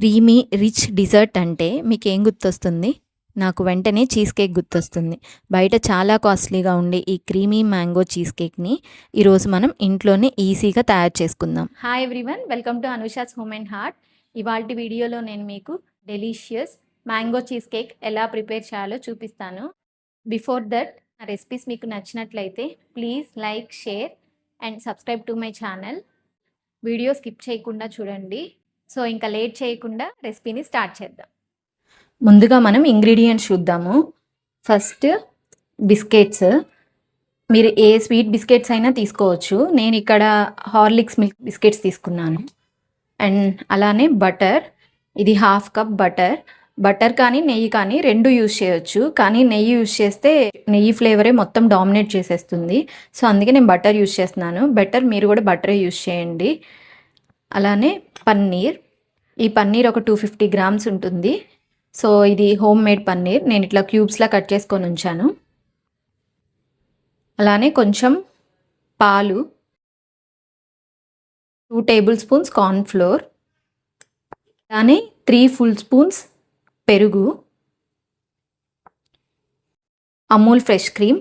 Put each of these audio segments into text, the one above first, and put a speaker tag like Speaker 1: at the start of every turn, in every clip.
Speaker 1: Creamy rich desert అంటే మీకేం గుర్తొస్తుంది? నాకు వెంటనే చీజ్ కేక్ గుర్తొస్తుంది. బయట చాలా కాస్ట్లీగా ఉండే ఈ క్రీమీ మ్యాంగో చీజ్ కేక్ని ఈరోజు మనం ఇంట్లోనే ఈజీగా తయారు చేసుకుందాం. Hi everyone, welcome to Anusha's home and heart. ఇవాల్టి వీడియోలో నేను మీకు డెలీషియస్ మ్యాంగో చీజ్ కేక్ ఎలా ప్రిపేర్ చేయాలో చూపిస్తాను. బిఫోర్ దట్, నా రెసిపీస్ మీకు నచ్చినట్లయితే please like, share and subscribe to my channel. Video skip చేయకుండా చూడండి. సో ఇంకా లేట్ చేయకుండా రెసిపీని స్టార్ట్ చేద్దాం. ముందుగా మనం ఇంగ్రీడియంట్స్ చూద్దాము. First biscuits. మీరు ఏ స్వీట్ బిస్కెట్స్ అయినా తీసుకోవచ్చు. నేను ఇక్కడ హార్లిక్స్ మిల్క్ బిస్కెట్స్ తీసుకున్నాను. అండ్ అలానే బటర్. ఇది 1/2 కప్ బటర్. బటర్ కానీ నెయ్యి కానీ రెండు యూజ్ చేయొచ్చు. కానీ నెయ్యి యూజ్ చేస్తే నెయ్యి ఫ్లేవరే మొత్తం డామినేట్ చేసేస్తుంది. సో అందుకే నేను బటర్ యూజ్ చేస్తున్నాను. బెటర్ మీరు కూడా బటరే యూజ్ చేయండి. అలానే పన్నీర్. ఈ పన్నీర్ ఒక 250 గ్రామ్స్ ఉంటుంది. సో ఇది హోమ్ మేడ్ పన్నీర్. నేను ఇట్లా క్యూబ్స్లా కట్ చేసుకొని ఉంచాను. అలానే కొంచెం పాలు, 2 టేబుల్ స్పూన్స్ కార్న్ఫ్లోర్, అలానే 3 ఫుల్ స్పూన్స్ పెరుగు, Amul fresh cream.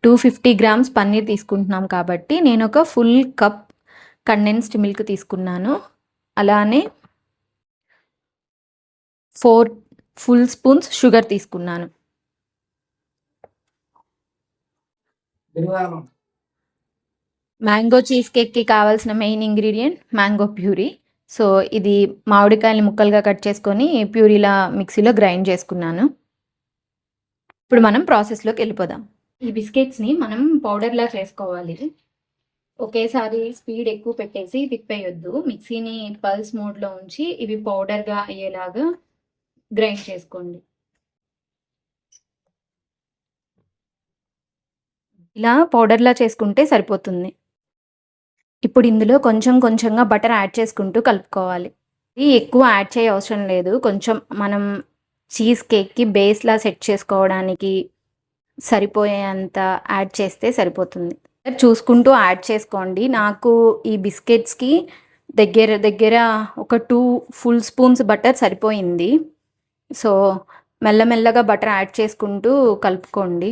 Speaker 1: 250 grams paneer తీసుకుంటున్నాం కాబట్టి నేను ఒక ఫుల్ కప్ కండెన్స్డ్ మిల్క్ తీసుకున్నాను. అలానే 4 ఫుల్ స్పూన్స్ షుగర్ తీసుకున్నాను. మ్యాంగో చీజ్ కేక్కి కావాల్సిన main ingredient mango puree. So ఇది మామిడికాయలు ముక్కలుగా కట్ చేసుకొని ప్యూరీలా మిక్సీలో గ్రైండ్ చేసుకున్నాను. ఇప్పుడు మనం ప్రాసెస్లోకి వెళ్ళిపోదాం. ఈ బిస్కెట్స్ని మనం పౌడర్లా చేసుకోవాలి. ఒకేసారి స్పీడ్ ఎక్కువ పెట్టేసి తిప్పేయొద్దు. మిక్సీని పల్స్ మోడ్లో ఉంచి ఇవి పౌడర్గా అయ్యేలాగా గ్రైండ్ చేసుకోండి. ఇలా పౌడర్లా చేసుకుంటే సరిపోతుంది. ఇప్పుడు ఇందులో కొంచెం కొంచెంగా బటర్ యాడ్ చేసుకుంటూ కలుపుకోవాలి. ఇది ఎక్కువ యాడ్ చేయ అవసరం లేదు. కొంచెం మనం చీజ్ కేక్కి బేస్లా సెట్ చేసుకోవడానికి సరిపోయేంత యాడ్ చేస్తే సరిపోతుంది. చూసుకుంటూ యాడ్ చేసుకోండి. నాకు ఈ బిస్కెట్స్కి దగ్గర ఒక 2 ఫుల్ స్పూన్స్ బటర్ సరిపోయింది. సో మెల్లమెల్లగా బటర్ యాడ్ చేసుకుంటూ కలుపుకోండి.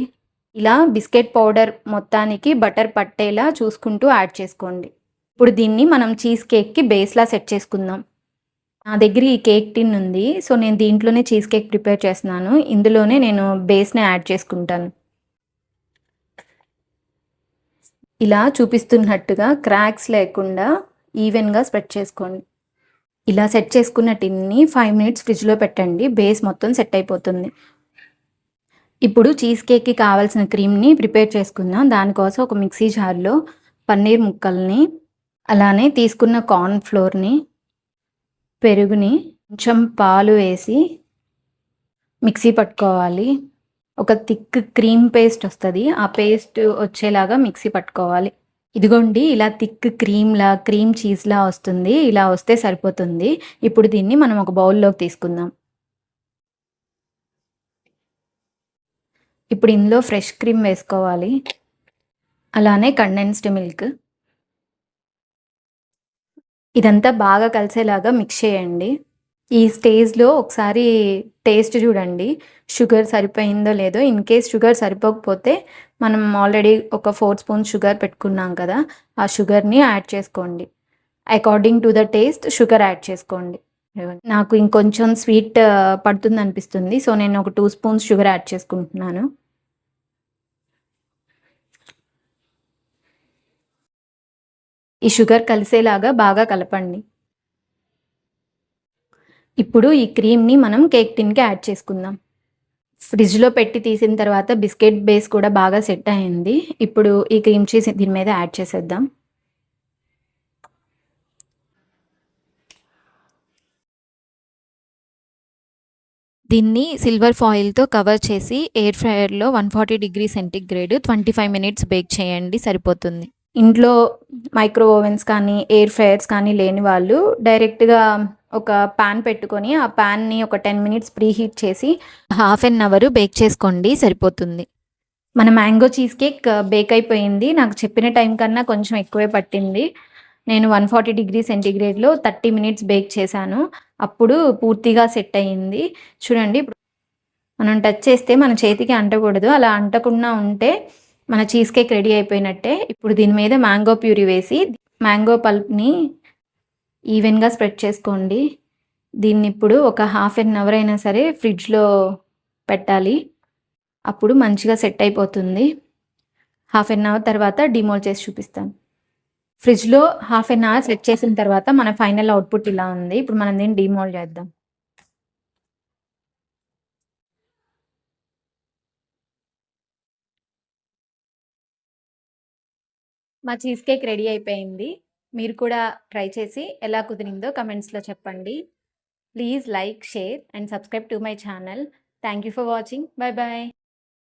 Speaker 1: ఇలా బిస్కెట్ పౌడర్ మొత్తానికి బటర్ పట్టేలా చూసుకుంటూ యాడ్ చేసుకోండి. ఇప్పుడు దీన్ని మనం చీజ్ కేక్కి బేస్లా సెట్ చేసుకుందాం. నా దగ్గర ఈ కేక్ టిన్ ఉంది. సో నేను దీంట్లోనే చీజ్ కేక్ ప్రిపేర్ చేస్తున్నాను. ఇందులోనే నేను బేస్ని యాడ్ చేసుకుంటాను. ఇలా చూపిస్తున్నట్టుగా క్రాక్స్ లేకుండా ఈవెన్గా స్ప్రెడ్ చేసుకోండి. ఇలా సెట్ చేసుకున్న టిన్ని 5 మినిట్స్ ఫ్రిడ్జ్లో పెట్టండి. బేస్ మొత్తం సెట్ అయిపోతుంది. ఇప్పుడు చీజ్ కేక్కి కావాల్సిన క్రీమ్ని ప్రిపేర్ చేసుకుందాం. దానికోసం ఒక మిక్సీ జార్లో పన్నీర్ ముక్కల్ని, అలానే తీసుకున్న కార్న్ ఫ్లోర్ని, పెరుగుని, కొంచెం పాలు వేసి మిక్సీ పట్టుకోవాలి. ఒక థిక్ క్రీమ్ పేస్ట్ వస్తుంది. ఆ పేస్ట్ వచ్చేలాగా మిక్సీ పట్టుకోవాలి. ఇదిగోండి, ఇలా థిక్ క్రీమ్ చీజ్లా వస్తుంది. ఇలా వస్తే సరిపోతుంది. ఇప్పుడు దీన్ని మనం ఒక బౌల్లోకి తీసుకుందాం. ఇప్పుడు ఇందులో ఫ్రెష్ క్రీమ్ వేసుకోవాలి. అలానే కండెన్స్డ్ మిల్క్. ఇదంతా బాగా కలిసేలాగా మిక్స్ చేయండి. ఈ స్టేజ్లో ఒకసారి టేస్ట్ చూడండి, షుగర్ సరిపోయిందో లేదో. ఇన్ కేస్ షుగర్ సరిపోకపోతే మనం ఆల్రెడీ ఒక 4 స్పూన్స్ షుగర్ పెట్టుకున్నాం కదా, ఆ షుగర్ని యాడ్ చేసుకోండి. According to the taste sugar add చేసుకోండి. నాకు ఇంకొంచెం స్వీట్ పడుతుంది అనిపిస్తుంది. సో నేను ఒక 2 స్పూన్స్ షుగర్ యాడ్ చేసుకుంటున్నాను. ఈ షుగర్ కలిసేలాగా బాగా కలపండి. ఇప్పుడు ఈ క్రీమ్ని మనం కేక్ టిన్కి యాడ్ చేసుకుందాం. ఫ్రిడ్జ్లో పెట్టి తీసిన తర్వాత బిస్కెట్ బేస్ కూడా బాగా సెట్ అయింది. ఇప్పుడు ఈ క్రీమ్ చీజ్ దీని మీద యాడ్ చేసేద్దాం. దీన్ని సిల్వర్ ఫాయిల్తో కవర్ చేసి ఎయిర్ ఫ్రైయర్లో 140 డిగ్రీ సెంటీగ్రేడ్ 25 మినిట్స్ బేక్ చేయండి, సరిపోతుంది. ఇంట్లో మైక్రో ఓవెన్స్ కానీ ఎయిర్ ఫ్రైయర్స్ కానీ లేని వాళ్ళు డైరెక్ట్గా ఒక ప్యాన్ పెట్టుకొని ఆ ప్యాన్ని ఒక 10 మినిట్స్ ప్రీ హీట్ చేసి 1/2 అవర్ బేక్ చేసుకోండి, సరిపోతుంది. మన మ్యాంగో చీజ్ కేక్ బేక్ అయిపోయింది. నాకు చెప్పిన టైం కన్నా కొంచెం ఎక్కువే పట్టింది. నేను 140 డిగ్రీ సెంటీగ్రేడ్‌లో 30 మినిట్స్ బేక్ చేశాను. అప్పుడు పూర్తిగా సెట్ అయింది. చూడండి ఇప్పుడు మనం టచ్ చేస్తే మన చేతికి అంటకూడదు. అలా అంటకుండా ఉంటే మన చీజ్ కేక్ రెడీ అయిపోయినట్టే. ఇప్పుడు దీని మీద మ్యాంగో ప్యూరీ వేసి మ్యాంగో పల్ప్‌ని ఈవెన్‌గా స్ప్రెడ్ చేసుకోండి. దీన్ని ఇప్పుడు ఒక హాఫ్ ఎన్ అవర్ అయినా సరే ఫ్రిడ్జ్‌లో పెట్టాలి. అప్పుడు మంచిగా సెట్ అయిపోతుంది. హాఫ్ ఎన్ అవర్ తర్వాత డీమోల్డ్ చేసి చూపిస్తాను. ఫ్రిడ్జ్‌లో హాఫ్ ఎన్ అవర్ సెట్ చేసిన తర్వాత మన ఫైనల్ అవుట్‌పుట్ ఇలా ఉంది. ఇప్పుడు మనం దీన్ని డీమోల్డ్ చేద్దాం. మా చీజ్ కేక్ రెడీ అయిపోయింది. మీరు కూడా ట్రై చేసి ఎలా కుదిరిందో కమెంట్స్‌లో చెప్పండి. Please like, share and subscribe to my channel. Thank you for watching. By by.